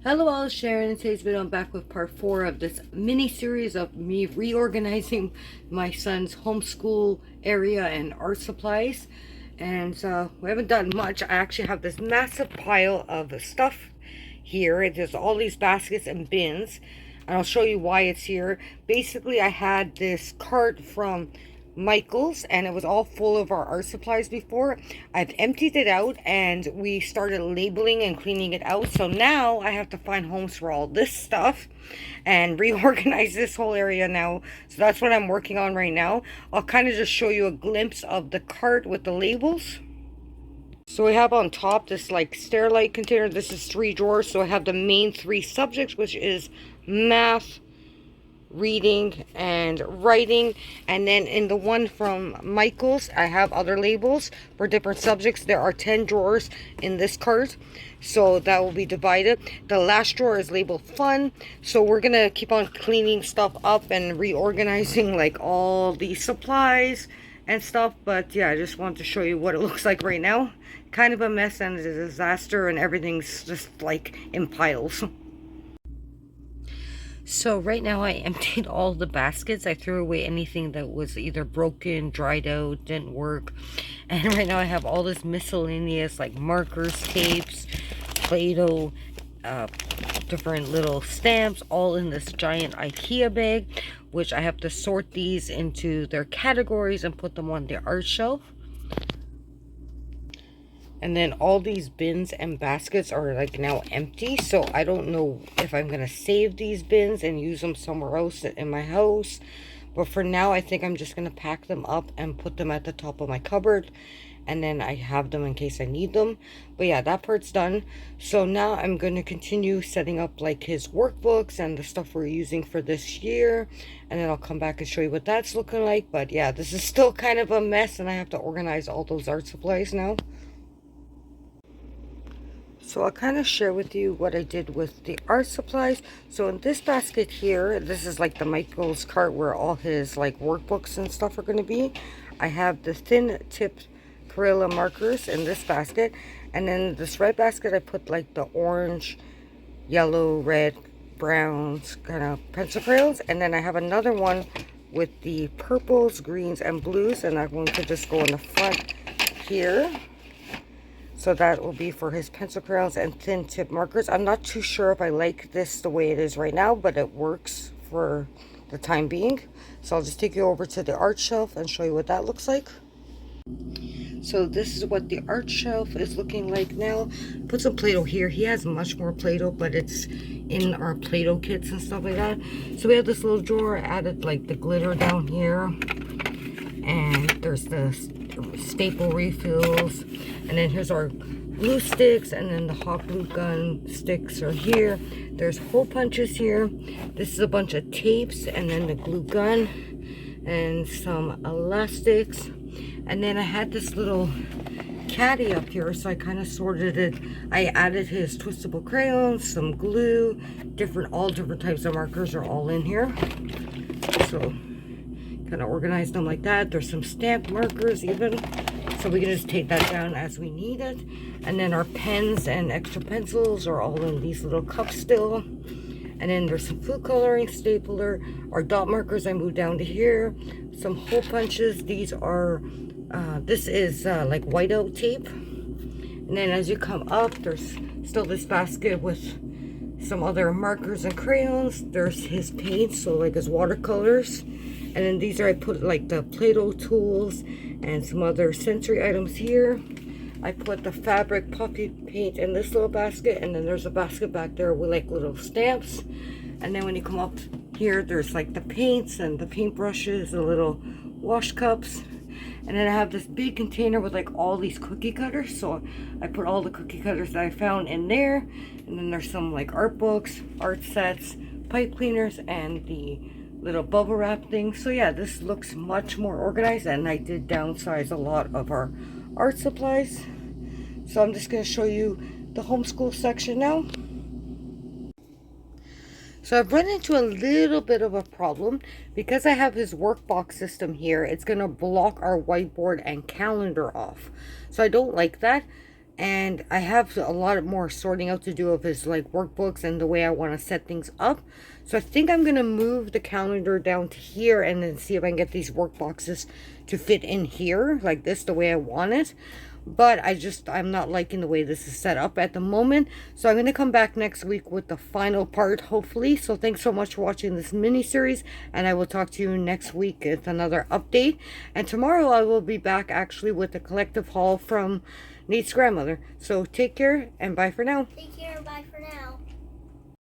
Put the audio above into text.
Hello, all, Sharon. In today's video, I'm back with part 4 of this mini series of me reorganizing my son's homeschool area and art supplies. And we haven't done much. I actually have this massive pile of stuff here. There's all these baskets and bins, and I'll show you why it's here. Basically, I had this cart from Michael's and it was all full of our art supplies before. I've emptied it out and we started labeling and cleaning it out. So now I have to find homes for all this stuff and reorganize this whole area now. So that's what I'm working on right now. I'll kind of just show you a glimpse of the cart with the labels. So we have on top this like Sterilite container. This is 3 drawers. So I have the main 3 subjects, which is math, reading, and writing. And then in the one from Michael's, I have other labels for different subjects. There are 10 drawers in this cart, so that will be divided. The last drawer is labeled fun, so we're gonna keep on cleaning stuff up and reorganizing like all these supplies and stuff. But yeah, I just wanted to show you what it looks like right now. Kind of a mess and a disaster, and everything's just like in piles. So right now I emptied all the baskets. I threw away anything that was either broken, dried out, didn't work. And right now I have all this miscellaneous like markers, tapes, Play-Doh, different little stamps, all in this giant IKEA bag, which I have to sort these into their categories and put them on the art shelf. And then all these bins and baskets are like now empty. So I don't know if I'm going to save these bins and use them somewhere else in my house. But for now, I think I'm just going to pack them up and put them at the top of my cupboard. And then I have them in case I need them. But yeah, that part's done. So now I'm going to continue setting up like his workbooks and the stuff we're using for this year. And then I'll come back and show you what that's looking like. But yeah, this is still kind of a mess and I have to organize all those art supplies now. So I'll kind of share with you what I did with the art supplies. So in this basket here, this is like the Michael's cart where all his like workbooks and stuff are going to be. I have the thin tipped Crayola markers in this basket. And then this red basket, I put like the orange, yellow, red, browns kind of pencil crayons. And then I have another one with the purples, greens, and blues. And I'm going to just go in the front here. So that will be for his pencil crayons and thin tip markers. I'm not too sure if I like this the way it is right now, but it works for the time being. So I'll just take you over to the art shelf and show you what that looks like. So this is what the art shelf is looking like now. Put some Play-Doh here. He has much more Play-Doh, but it's in our Play-Doh kits and stuff like that. So we have this little drawer. I added like the glitter down here. And there's the staple refills. And then here's our glue sticks, and then the hot glue gun sticks are here. There's hole punches here. This is a bunch of tapes, and then the glue gun and some elastics. And then I had this little caddy up here, so I kind of sorted it. I added his twistable crayons, some glue, all different types of markers are all in here. So kind of organized them like that. There's some stamped markers even. So we can just take that down as we need it. And then our pens and extra pencils are all in these little cups still. And then there's some food coloring, stapler. Our dot markers I moved down to here. Some hole punches. These are, this is like whiteout tape. And then as you come up, there's still this basket with some other markers and crayons. There's his paints, so like his watercolors. And then these are, I put like the Play-Doh tools and some other sensory items here. I put the fabric puffy paint in this little basket, and then there's a basket back there with like little stamps. And then when you come up here, there's like the paints and the paintbrushes, the little wash cups. And then I have this big container with like all these cookie cutters. So I put all the cookie cutters that I found in there. And then there's some like art books, art sets, pipe cleaners, and the little bubble wrap thing. So yeah, this looks much more organized, and I did downsize a lot of our art supplies. So I'm just going to show you the homeschool section now. So I've run into a little bit of a problem because I have his workbox system here. It's going to block our whiteboard and calendar off. So I don't like that. and I have a lot more sorting out to do of his like workbooks and the way I want to set things up. So I think I'm gonna move the calendar down to here and then see if I can get these work boxes to fit in here like this, the way I want it. But I'm not liking the way this is set up at the moment. So I'm going to come back next week with the final part, hopefully. So thanks so much for watching this mini series, and I will talk to you next week with another update. And tomorrow I will be back actually with a collective haul from Nate's grandmother. So take care and bye for now. Take care, bye for now.